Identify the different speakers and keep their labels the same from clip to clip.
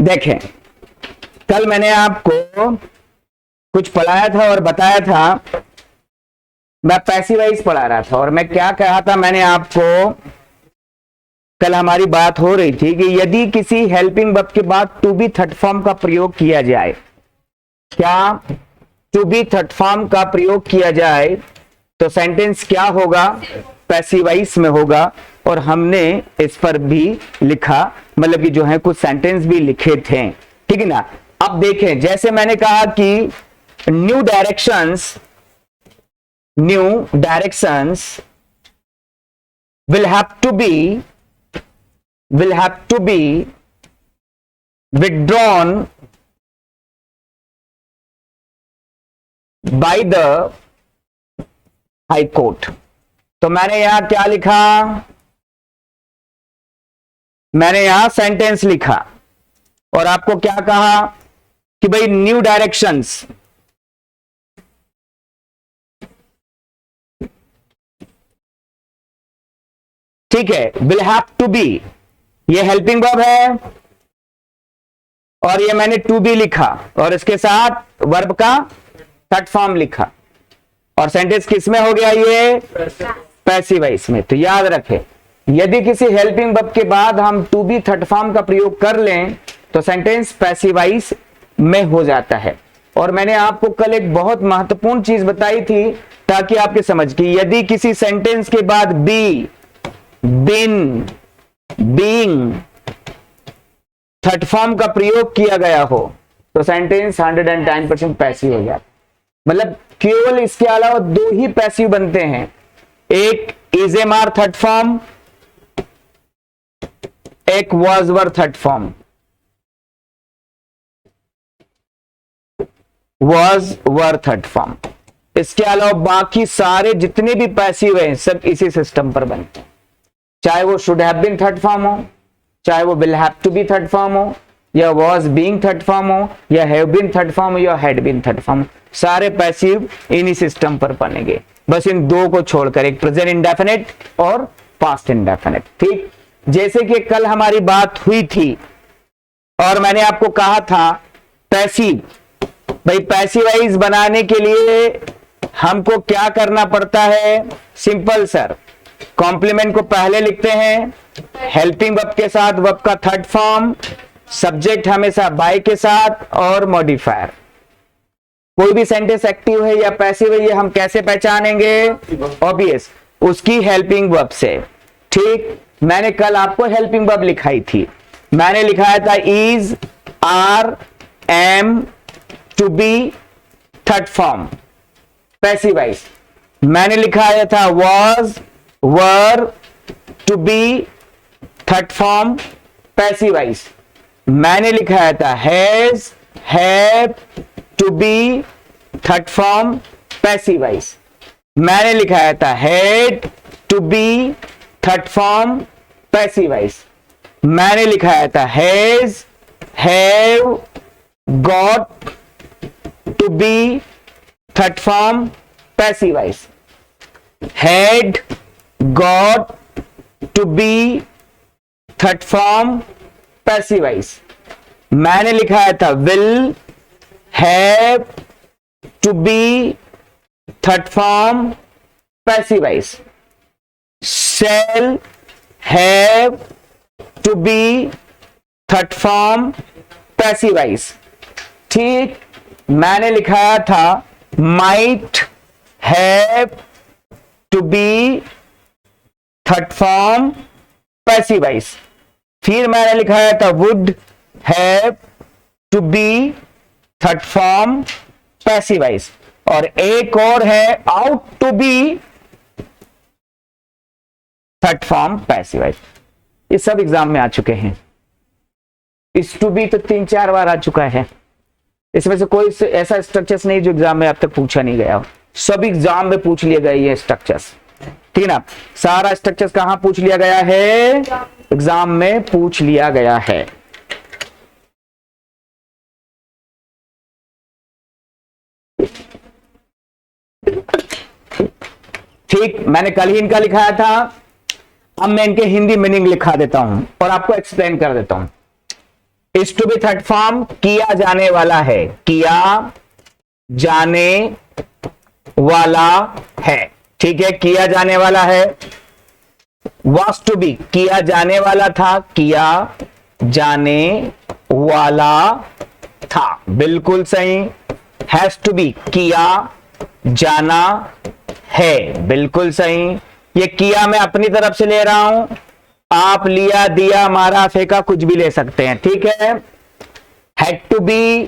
Speaker 1: देखें, कल मैंने आपको कुछ पढ़ाया था और बताया था, मैं पैसिव वॉइस पढ़ा रहा था और मैं क्या कहा था, मैंने आपको कल हमारी बात हो रही थी कि यदि किसी हेल्पिंग वर्ब के बाद टू बी थर्ड फॉर्म का प्रयोग किया जाए, क्या टू बी थर्ड फॉर्म का प्रयोग किया जाए तो सेंटेंस क्या होगा, पैसिव वॉइस में होगा। और हमने इस पर भी लिखा, मतलब कि जो है कुछ सेंटेंस भी लिखे थे, ठीक है ना। अब देखें, जैसे मैंने कहा कि new directions will have to be withdrawn by the High Court। तो मैंने यहां क्या लिखा, मैंने यहां सेंटेंस लिखा और आपको क्या कहा कि भाई न्यू डायरेक्शंस ठीक है, विल हैव टू बी, ये हेल्पिंग वर्ब है और ये मैंने टू बी लिखा और इसके साथ वर्ब का थर्ड फॉर्म लिखा और सेंटेंस किस में हो गया, ये पैसिव वॉइस में। तो याद रखें, यदि किसी हेल्पिंग वर्ब के बाद हम टू बी थर्ड फॉर्म का प्रयोग कर लें तो सेंटेंस पैसिव वॉइस में हो जाता है। और मैंने आपको कल एक बहुत महत्वपूर्ण चीज बताई थी ताकि आपके समझ कि यदि किसी सेंटेंस के बाद बी, बिन, बीइंग थर्ड फॉर्म का प्रयोग किया गया हो तो सेंटेंस 110% पैसिव हो जाता। मतलब केवल इसके अलावा दो ही पैसिव बनते हैं, एक is am are third form, एक was were third form, was were third form. इसके अलावा बाकी सारे जितने भी पैसिव हैं सब इसी सिस्टम पर बनते हैं, चाहे वो should have been third form हो, चाहे वो will have to be third form हो, या वाज बीइंग थर्ड फॉर्म हो, या हैव बीन थर्ड फॉर्म हो, या हैड बीन थर्ड फॉर्म, सारे पैसिव इन्हीं सिस्टम पर बनेंगे, बस इन दो को छोड़कर, एक प्रेजेंट इंडेफिनिट और पास्ट इंडेफिनिट। ठीक, जैसे कि कल हमारी बात हुई थी और मैंने आपको कहा था पैसिव, भाई पैसिव वॉइस बनाने के लिए हमको क्या करना पड़ता है, सिंपल सर, कॉम्प्लीमेंट को पहले लिखते हैं, हेल्पिंग वर्ब के साथ वर्ब का थर्ड फॉर्म, सब्जेक्ट हमेशा बाय के साथ और मॉडिफायर। कोई भी सेंटेंस एक्टिव है या पैसिव है ये हम कैसे पहचानेंगे, ऑब्वियस उसकी हेल्पिंग वर्ब से। ठीक, मैंने कल आपको हेल्पिंग वर्ब लिखाई थी, मैंने लिखाया था is, are, am, to be third form passive voice. मैंने लिखाया था was, were, to be third form passive voice. मैंने लिखाया था has, have, to be third form passive voice. मैंने लिखाया था had, to be third form passive voice. मैंने लिखाया था has, have, got, to be third form passive voice. Had, got, to be third form passive voice. मैंने लिखाया था will, have, to be third form passive voice. Shall, have, to be third form passive voice. ठीक, मैंने लिखाया था might, have, to be third form passive voice. फिर मैंने लिखाया था would, have, to be third form passive voice. और एक और है ought to be third form passive voice. ये सब एग्जाम में आ चुके हैं, इस टू बी तो 3-4 बार आ चुका है, इसमें से कोई ऐसा स्ट्रक्चर्स नहीं जो एग्जाम में अब तक पूछा नहीं गया हो, सब एग्जाम में पूछ लिए गए ये स्ट्रक्चर्स। ठीक ना, सारा स्ट्रक्चर्स कहां पूछ लिया गया है, एग्जाम में पूछ लिया गया है। ठीक, मैंने कल ही इनका लिखाया था, अब मैं इनके हिंदी मीनिंग लिखा देता हूं और आपको एक्सप्लेन कर देता हूं। Is to be third form किया जाने वाला है, किया जाने वाला है, ठीक है, किया जाने वाला है। was to be किया जाने वाला था, किया जाने वाला था, बिल्कुल सही। has to be किया जाना है, बिल्कुल सही। ये किया मैं अपनी तरफ से ले रहा हूं, आप लिया, दिया, मारा, फेंका, कुछ भी ले सकते हैं, ठीक है। had to be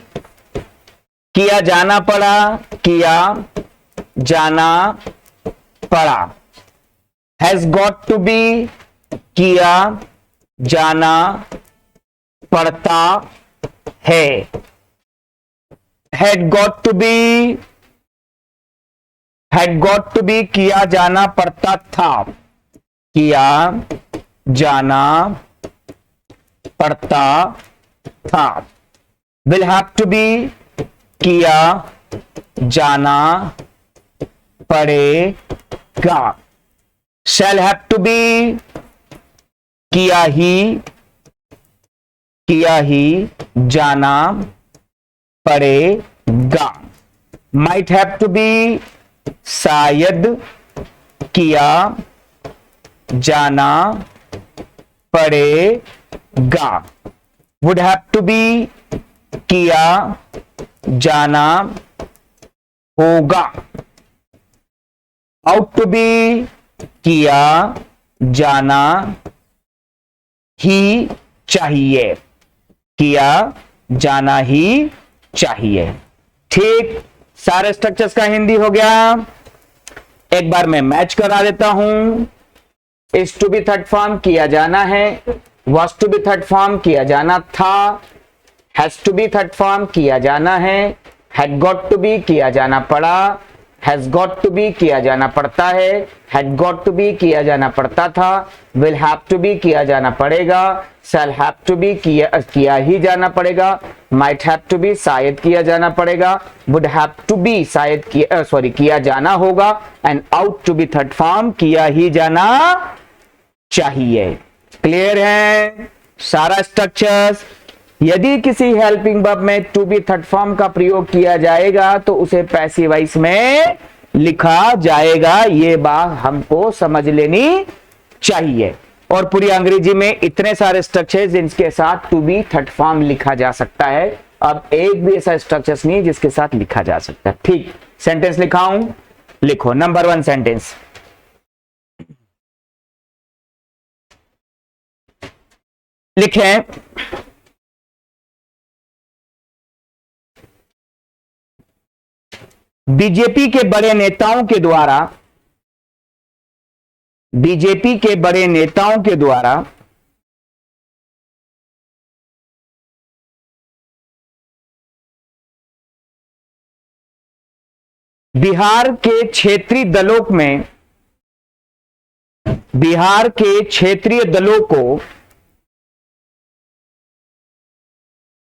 Speaker 1: किया जाना पड़ा, किया जाना पड़ा। has got to be किया जाना पड़ता है। had got to be किया जाना पड़ता था, किया जाना पड़ता था। will have to be किया जाना पड़ेगा। shall have to be किया ही जाना पड़ेगा। might have to be शायद किया जाना पड़ेगा। would have to be किया जाना होगा। ought to be किया जाना ही चाहिए, किया जाना ही चाहिए। ठीक, सारे स्ट्रक्चर्स का हिंदी हो गया। एक बार मैं मैच करा देता हूं। Is to be third form किया जाना है, was to be third form किया जाना था, has to be third form किया जाना है, हैड गॉट टू बी किया जाना पड़ा, हैज गॉट टू बी किया जाना पड़ता है, हैड गॉट टू बी किया जाना पड़ता था, विल हैव टू बी किया जाना पड़ेगा, शैल हैव टू बी किया ही जाना पड़ेगा, माइट हैव टू बी शायद किया जाना पड़ेगा, वुड हैव टू बी शायद किया जाना होगा, and ought to be third form किया ही जाना चाहिए। क्लियर है सारा स्ट्रक्चर्स। यदि किसी हेल्पिंग वर्ब में टू बी थर्ड फॉर्म का प्रयोग किया जाएगा तो उसे पैसिव वॉइस में लिखा जाएगा, ये बात हमको समझ लेनी चाहिए। और पूरी अंग्रेजी में इतने सारे स्ट्रक्चर्स जिनके साथ टू बी थर्ड फॉर्म लिखा जा सकता है, अब एक भी ऐसा स्ट्रक्चर्स नहीं जिसके साथ लिखा जा सकता है। ठीक, सेंटेंस लिखाऊं, लिखो। नंबर 1 सेंटेंस, लिखें, बीजेपी के बड़े नेताओं के द्वारा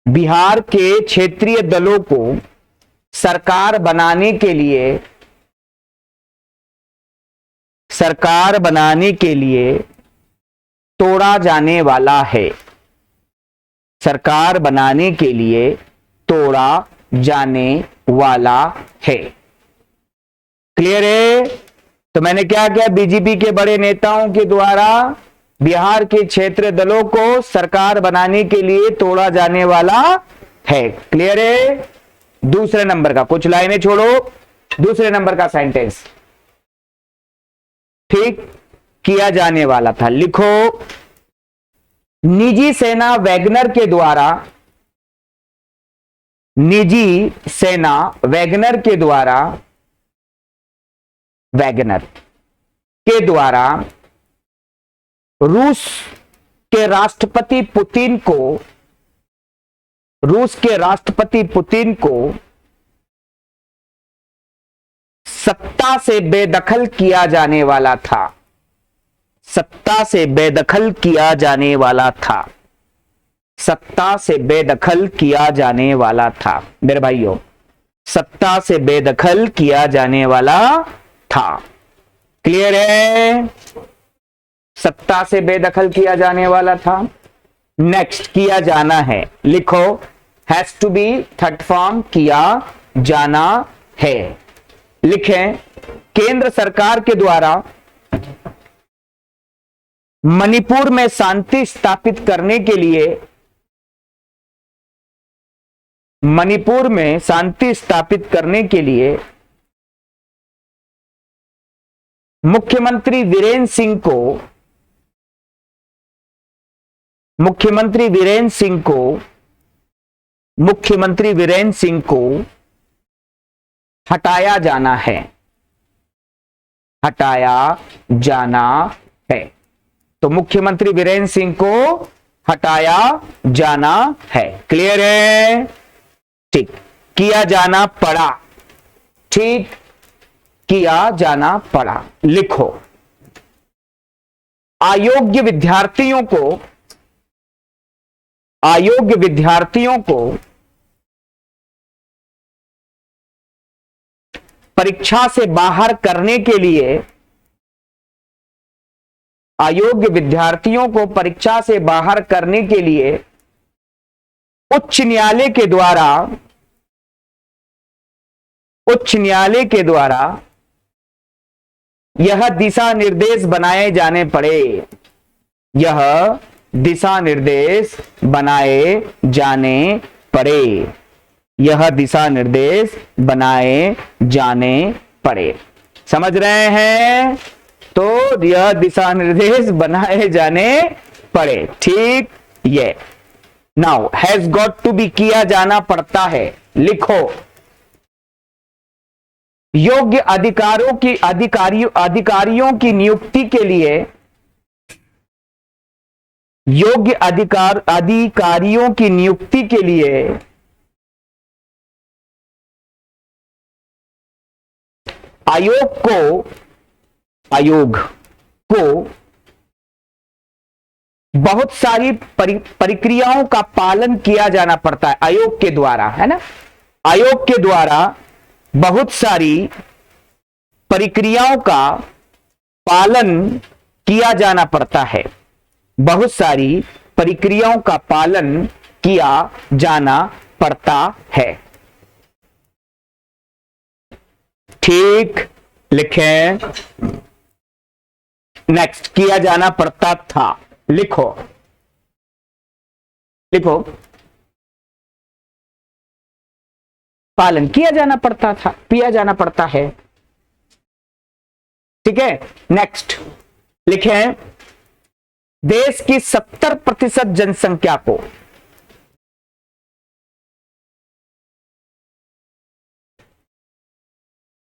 Speaker 1: बिहार के क्षेत्रीय दलों को सरकार बनाने के लिए तोड़ा जाने वाला है, सरकार बनाने के लिए तोड़ा जाने वाला है। क्लियर है? तो मैंने क्या किया, बीजेपी के बड़े नेताओं के द्वारा बिहार के क्षेत्रीय दलों को सरकार बनाने के लिए तोड़ा जाने वाला है। क्लियर है? दूसरे नंबर का, कुछ लाइनें छोड़ो, दूसरे नंबर का सेंटेंस, ठीक, किया जाने वाला था। लिखो, निजी सेना वैगनर के द्वारा रूस के राष्ट्रपति पुतिन को सत्ता से बेदखल किया जाने वाला था, सत्ता से बेदखल किया जाने वाला था, सत्ता से बेदखल किया जाने वाला था। मेरे भाइयों, सत्ता से बेदखल किया जाने वाला था। क्लियर है? सत्ता से बेदखल किया जाने वाला था। नेक्स्ट किया जाना है, लिखो has to be third form किया जाना है। लिखें केंद्र सरकार के द्वारा मणिपुर में शांति स्थापित करने के लिए, मणिपुर में शांति स्थापित करने के लिए मुख्यमंत्री वीरेंद्र सिंह को, मुख्यमंत्री वीरेंद्र सिंह को हटाया जाना है, हटाया जाना है। तो मुख्यमंत्री वीरेंद्र सिंह को हटाया जाना है। क्लियर है? ठीक, किया जाना पड़ा, ठीक, किया जाना पड़ा। लिखो अयोग्य विद्यार्थियों को परीक्षा से बाहर करने के लिए, अयोग्य विद्यार्थियों को परीक्षा से बाहर करने के लिए उच्च न्यायालय के द्वारा यह दिशा निर्देश बनाए जाने पड़े, यह दिशा निर्देश बनाए जाने पड़े, यह दिशा निर्देश बनाए जाने पड़े। समझ रहे हैं? तो यह दिशा निर्देश बनाए जाने पड़े, ठीक। ये now has got to be किया जाना पड़ता है। लिखो योग्य अधिकारियों की नियुक्ति के लिए, योग्य अधिकारियों की नियुक्ति के लिए आयोग को बहुत सारी प्रक्रियाओं का पालन किया जाना पड़ता है। आयोग के द्वारा, है ना, आयोग के द्वारा बहुत सारी प्रक्रियाओं का पालन किया जाना पड़ता है, बहुत सारी प्रक्रियाओं का पालन किया जाना पड़ता है। ठीक, लिखें नेक्स्ट किया जाना पड़ता था। लिखो पालन किया जाना पड़ता था, किया जाना पड़ता है। ठीक है, नेक्स्ट लिखें देश की 70% जनसंख्या को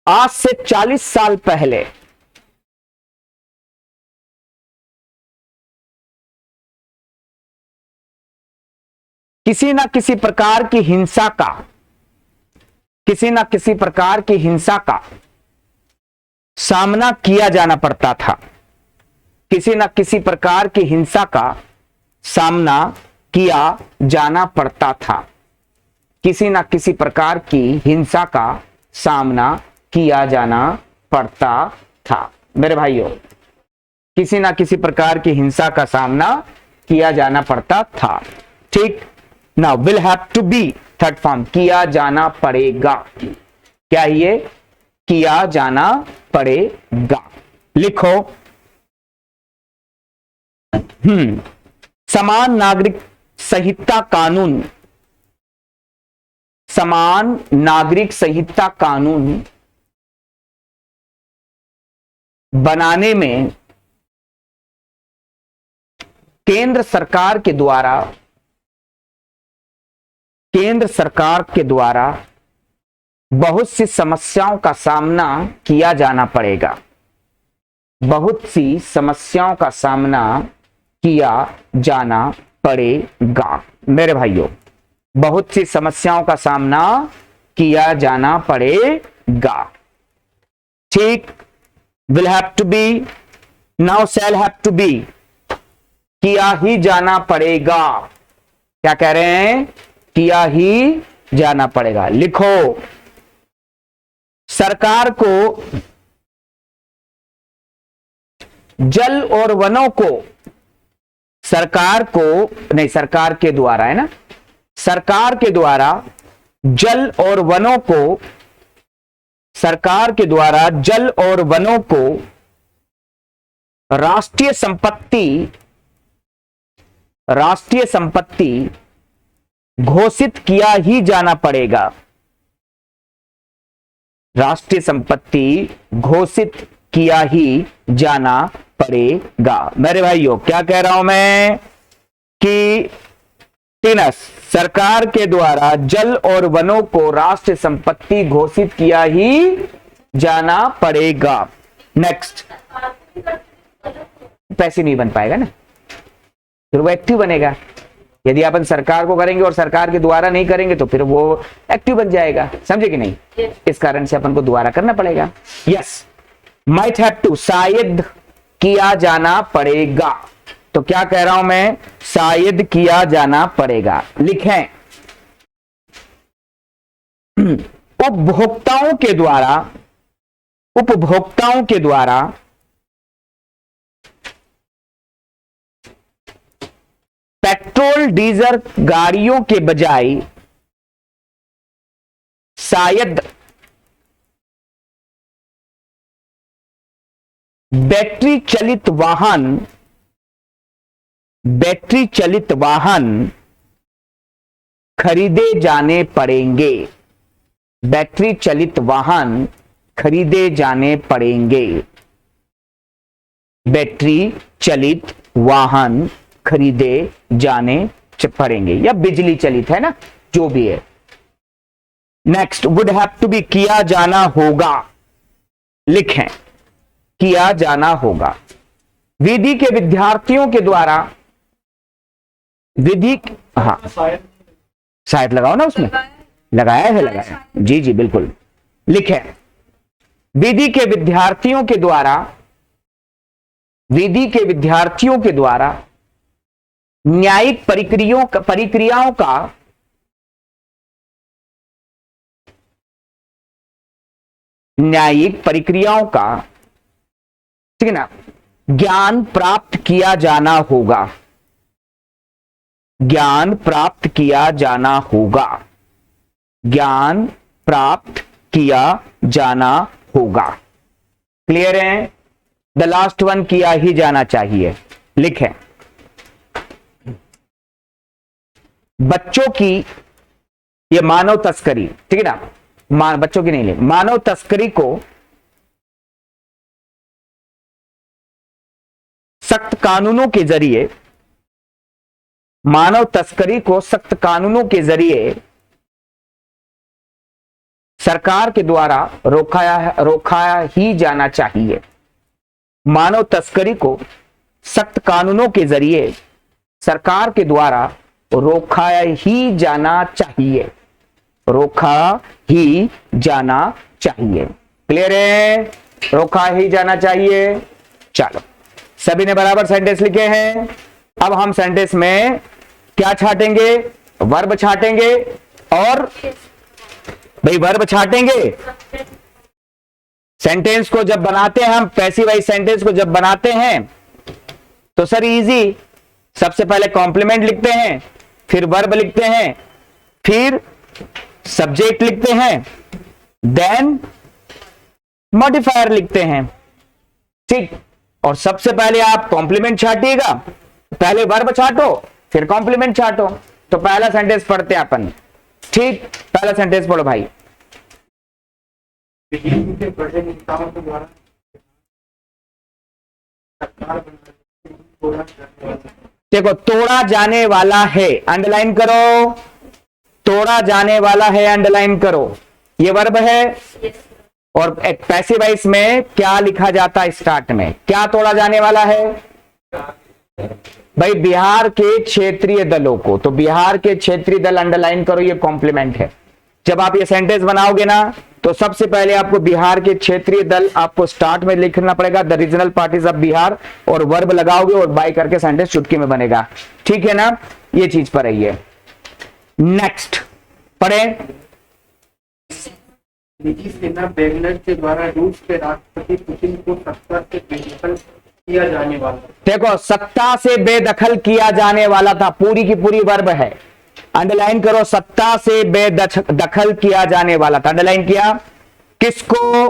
Speaker 1: आज से 40 साल पहले किसी ना किसी प्रकार की हिंसा का सामना किया जाना पड़ता था, किसी ना किसी प्रकार की हिंसा का सामना किया जाना पड़ता था, किसी ना किसी प्रकार की हिंसा का सामना किया जाना पड़ता था। मेरे भाइयों, किसी ना किसी प्रकार की हिंसा का सामना किया जाना पड़ता था। ठीक, now will have to be third form, किया जाना पड़ेगा। क्या ये? किया जाना पड़ेगा। लिखो समान नागरिक संहिता कानून, समान नागरिक संहिता कानून बनाने में केंद्र सरकार के द्वारा बहुत सी समस्याओं का सामना किया जाना पड़ेगा, बहुत सी समस्याओं का सामना किया जाना पड़ेगा। मेरे भाइयों, बहुत सी समस्याओं का सामना किया जाना पड़ेगा। ठीक, will have to be, now shall have to be, किया ही जाना पड़ेगा। क्या कह रहे हैं? किया ही जाना पड़ेगा। लिखो सरकार को जल और वनों को सरकार को नहीं, सरकार के द्वारा है ना, सरकार के द्वारा जल और वनों को, सरकार के द्वारा जल और वनों को राष्ट्रीय संपत्ति घोषित किया ही जाना पड़ेगा। राष्ट्रीय संपत्ति घोषित किया ही जाना पड़ेगा। मेरे भाइयों क्या कह रहा हूं मैं कि टिनस, सरकार के द्वारा जल और वनों को राष्ट्रीय संपत्ति घोषित किया ही जाना पड़ेगा। नेक्स्ट, पैसे नहीं बन पाएगा ना, फिर वो एक्टिव बनेगा। यदि अपन सरकार को करेंगे और सरकार के द्वारा नहीं करेंगे तो फिर वो एक्टिव बन जाएगा, समझे कि नहीं? इस कारण से अपन को द्वारा करना पड़ेगा। यस, माइट हैव टू, शायद किया जाना पड़ेगा। तो क्या कह रहा हूं मैं, शायद किया जाना पड़ेगा। लिखें, उपभोक्ताओं के द्वारा पेट्रोल डीजल गाड़ियों के बजाय शायद बैटरी चलित वाहन खरीदे जाने पड़ेंगे। बैटरी चलित वाहन खरीदे जाने पड़ेंगे। बैटरी चलित वाहन खरीदे जाने पड़ेंगे, या बिजली चलित है ना, जो भी है। Next, would have to be, किया जाना होगा। लिखें, किया जाना होगा। विधि के विद्यार्थियों के द्वारा, विधि, हाँ शायद लगाओ ना, उसमें लगाया है, लगाया, जी जी बिल्कुल। लिखें, विधि के विद्यार्थियों के द्वारा, विधि के विद्यार्थियों के द्वारा न्यायिक प्रक्रियाओं का ठीक है ना, ज्ञान प्राप्त किया जाना होगा। ज्ञान प्राप्त किया जाना होगा। ज्ञान प्राप्त किया जाना होगा। क्लियर है? द लास्ट वन, किया ही जाना चाहिए। लिखें, बच्चों की ये मानव तस्करी, ठीक है ना, बच्चों की नहीं ले, मानव तस्करी को सख्त कानूनों के जरिए, मानव तस्करी को सख्त कानूनों के जरिए सरकार के द्वारा रोका ही जाना चाहिए। मानव तस्करी को सख्त कानूनों के जरिए सरकार के द्वारा रोका ही जाना चाहिए। रोका ही जाना चाहिए। क्लियर है? रोका ही जाना चाहिए। चलो, सभी ने बराबर सेंटेंस लिखे हैं। अब हम सेंटेंस में क्या छाटेंगे? वर्ब छाटेंगे। और भाई वर्ब छाटेंगे। सेंटेंस को जब बनाते हैं हम, पैसिव वॉइस सेंटेंस को जब बनाते हैं तो सर इजी, सबसे पहले कॉम्प्लीमेंट लिखते हैं, फिर वर्ब लिखते हैं, फिर सब्जेक्ट लिखते हैं, देन मॉडिफायर लिखते हैं। ठीक, और सबसे पहले आप कॉम्प्लीमेंट छाटिएगा, पहले वर्ब छाटो फिर कॉम्प्लीमेंट छाटो। तो पहला सेंटेंस पढ़ते हैं अपन। ठीक, पहला सेंटेंस पढ़ो भाई। देखो, तोड़ा जाने वाला है, अंडरलाइन करो। तोड़ा जाने वाला है, अंडरलाइन करो। ये वर्ब है। और एक पैसिव वॉइस में क्या लिखा जाता है स्टार्ट में? क्या तोड़ा जाने वाला है? भाई बिहार के क्षेत्रीय दलों को। तो बिहार के क्षेत्रीय दल अंडरलाइन करो, ये कॉम्प्लीमेंट है। जब आप ये सेंटेंस बनाओगे ना तो सबसे पहले आपको बिहार के क्षेत्रीय दल आपको स्टार्ट में लिखना पड़ेगा, the regional parties of Bihar, और वर्ब लगाओगे और बाय करके सेंटेंस चुटकी में बनेगा। ठीक है ना? ये चीज पर है। ये नेक्स्ट पढ़े।
Speaker 2: निजी सेना वैगनर के द्वारा रूस के राष्ट्रपति पुतिन को सत्ता से बेदखल किया जाने वाला।
Speaker 1: देखो, सत्ता से बेदखल किया जाने वाला था, पूरी की पूरी वर्ब है। अंडरलाइन करो, सत्ता से बेदखल किया जाने वाला था। अंडरलाइन किया किसको?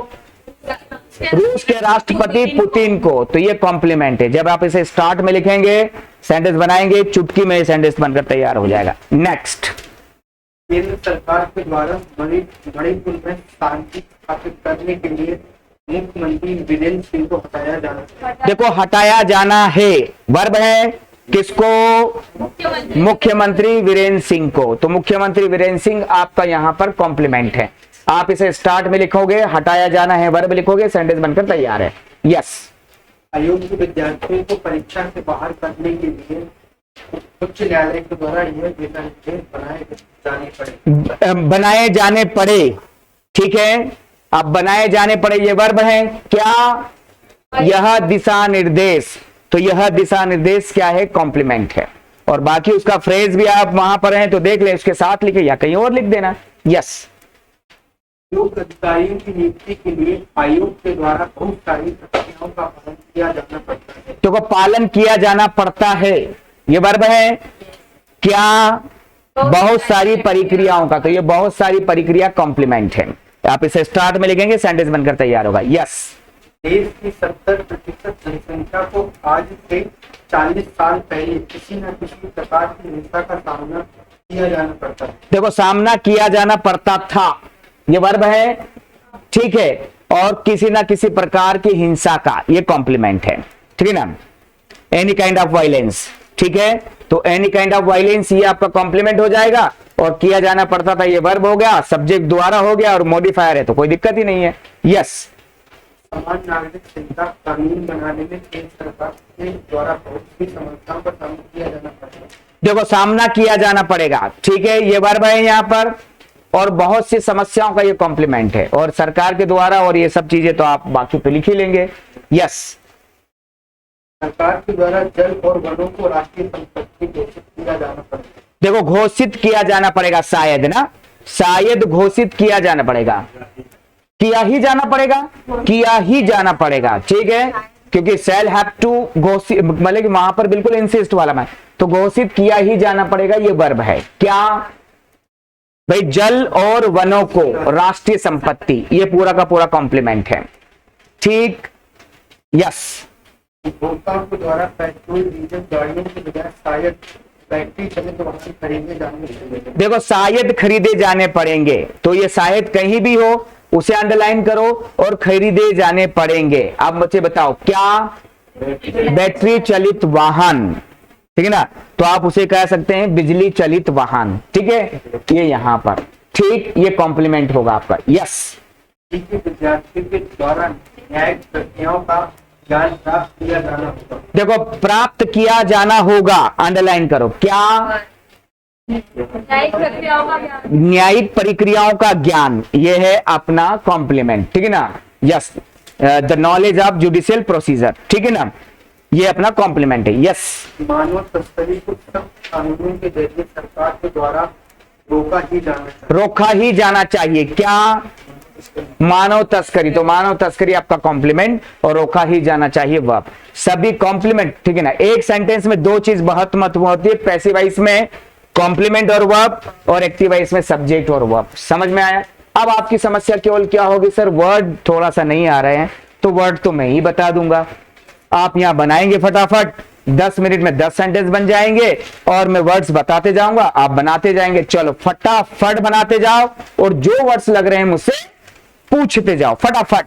Speaker 1: रूस के राष्ट्रपति पुतिन को। तो ये कॉम्प्लीमेंट है। जब आप इसे स्टार्ट में लिखेंगे, सेंटेंस बनाएंगे, चुटकी में सेंटेंस बनकर तैयार हो जाएगा। नेक्स्ट,
Speaker 2: केंद्र सरकार के द्वारा मणिपुर में शांति स्थापित करने के लिए मुख्यमंत्री वीरेंद्र सिंह को हटाया जाना।
Speaker 1: देखो, हटाया जाना है, वर्ब है। किसको? मुख्यमंत्री वीरेंद्र सिंह को। तो मुख्यमंत्री वीरेंद्र सिंह आपका यहां पर कॉम्प्लीमेंट है। आप इसे स्टार्ट में लिखोगे, हटाया जाना है वर्ब लिखोगे, सेंटेंस बनकर तैयार है। यस।
Speaker 2: अयोग्य विद्यार्थियों को परीक्षा से बाहर करने के लिए उच्च न्यायालय के द्वारा यह दिशानिर्देश
Speaker 1: बनाए जाने पड़े। ठीक है, अब बनाए जाने पड़े ये वर्ब है। क्या? यह दिशा निर्देश। तो यह दिशा निर्देश क्या है? कॉम्प्लीमेंट है। और बाकी उसका फ्रेज भी आप वहां पर हैं तो देख ले, उसके साथ लिखे या कहीं और लिख देना। यस।
Speaker 2: योग अधिकारियों की नियुक्ति के लिए आयोग के द्वारा बहुत सारी प्रक्रियाओं का पालन किया जाना पड़ता है।
Speaker 1: तो पालन किया जाना पड़ता है, ये वर्ब है। क्या? बहुत सारी प्रक्रियाओं का। तो ये बहुत सारी प्रक्रिया कॉम्प्लीमेंट है। आप इसे स्टार्ट में लिखेंगे, सेंटेंस बनकर तैयार होगा। यस।
Speaker 2: देश की 70% जनसंख्या को आज से 40 साल पहले किसी न किसी प्रकार की हिंसा का सामना किया जाना पड़ता है।
Speaker 1: देखो, सामना किया जाना पड़ता था, ये वर्ब है। ठीक है, और किसी ना किसी प्रकार की हिंसा का, ये कॉम्प्लीमेंट है। ठीक है ना? Any kind of violence. ठीक है, तो एनी काइंड ऑफ वायलेंस ये आपका कॉम्प्लीमेंट हो जाएगा। और किया जाना पड़ता था, ये वर्ब हो गया, सब्जेक्ट द्वारा हो गया, और मॉडिफायर है तो कोई दिक्कत ही नहीं है। यस।
Speaker 2: समान नागरिक संहिता कानून बनाने में केंद्र सरकार के द्वारा बहुत सी समस्याओं का सामना किया जाना पड़ता है।
Speaker 1: देखो, सामना किया जाना पड़ेगा। ठीक है, ये वर्ब है यहाँ पर, और बहुत सी समस्याओं का ये कॉम्प्लीमेंट है, और सरकार के द्वारा, और ये सब चीजें तो आप बाकी पे लिख ही लेंगे। यस।
Speaker 2: सरकार के द्वारा जल और वनों को राष्ट्रीय संपत्ति घोषित किया जाना पड़ेगा।
Speaker 1: देखो, घोषित किया जाना पड़ेगा, शायद ना, शायद घोषित किया जाना पड़ेगा। किया ही जाना पड़ेगा, किया ही जाना पड़ेगा। ठीक है, क्योंकि सेल हैव टू घोषित, मतलब कि वहां पर बिल्कुल इंसिस्ट वाला मैं, तो घोषित किया ही जाना पड़ेगा, ये वर्ब है। क्या भाई? जल और वनों को राष्ट्रीय संपत्ति, ये पूरा का पूरा कॉम्प्लीमेंट है। ठीक। यस।
Speaker 2: उपभोक्ताओं के द्वारा पेट्रोल डीजल गाड़ियों के बजाय शायद बैटरी चलित वाहन खरीदे जाने पड़ेंगे।
Speaker 1: देखो, शायद खरीदे जाने पड़ेंगे, तो ये शायद कहीं भी हो उसे अंडरलाइन करो, और खरीदे जाने पड़ेंगे। अब मुझे बताओ, क्या? बैटरी चलित वाहन। ठीक है ना? तो आप उसे कह सकते हैं बिजली चलित वाहन। ठीक है, ये यहां पर। ठीक, ये कॉम्प्लीमेंट होगा आपका। यस।
Speaker 2: विद्यार्थियों के द्वारा न्यायिक प्रक्रियाओं का ज्ञान प्राप्त किया जाना होगा।
Speaker 1: देखो, प्राप्त किया जाना होगा, अंडरलाइन करो। क्या? न्यायिक प्रक्रियाओं का ज्ञान, ये है अपना कॉम्प्लीमेंट। ठीक है ना? Yes. The knowledge of judicial procedure. ठीक है ना? ये अपना कॉम्प्लीमेंट है। यस।
Speaker 2: मानव तस्करी को सख्त कानूनों के जरिए सरकार के द्वारा रोका ही जाना चाहिए।
Speaker 1: रोका ही जाना चाहिए। क्या? मानव तस्करी। तो मानव तस्करी आपका कॉम्प्लीमेंट, और रोका ही जाना चाहिए वर्ब। सभी कॉम्प्लीमेंट। ठीक है ना? एक सेंटेंस में दो चीज बहुत महत्वपूर्ण होती है, पैसिव वॉइस में कॉम्प्लीमेंट और वर्ब, और एक्टिव वॉइस में सब्जेक्ट और वर्ब। समझ में आया? अब आपकी समस्या केवल क्या होगी, सर वर्ड थोड़ा सा नहीं आ रहे हैं, तो वर्ड तो मैं ही बता दूंगा। आप यहां बनाएंगे फटाफट, 10 मिनट में 10 सेंटेंस बन जाएंगे, और मैं वर्ड्स बताते जाऊंगा, आप बनाते जाएंगे। चलो फटाफट बनाते जाओ, और जो वर्ड्स लग रहे हैं मुझसे पूछते जाओ फटाफट।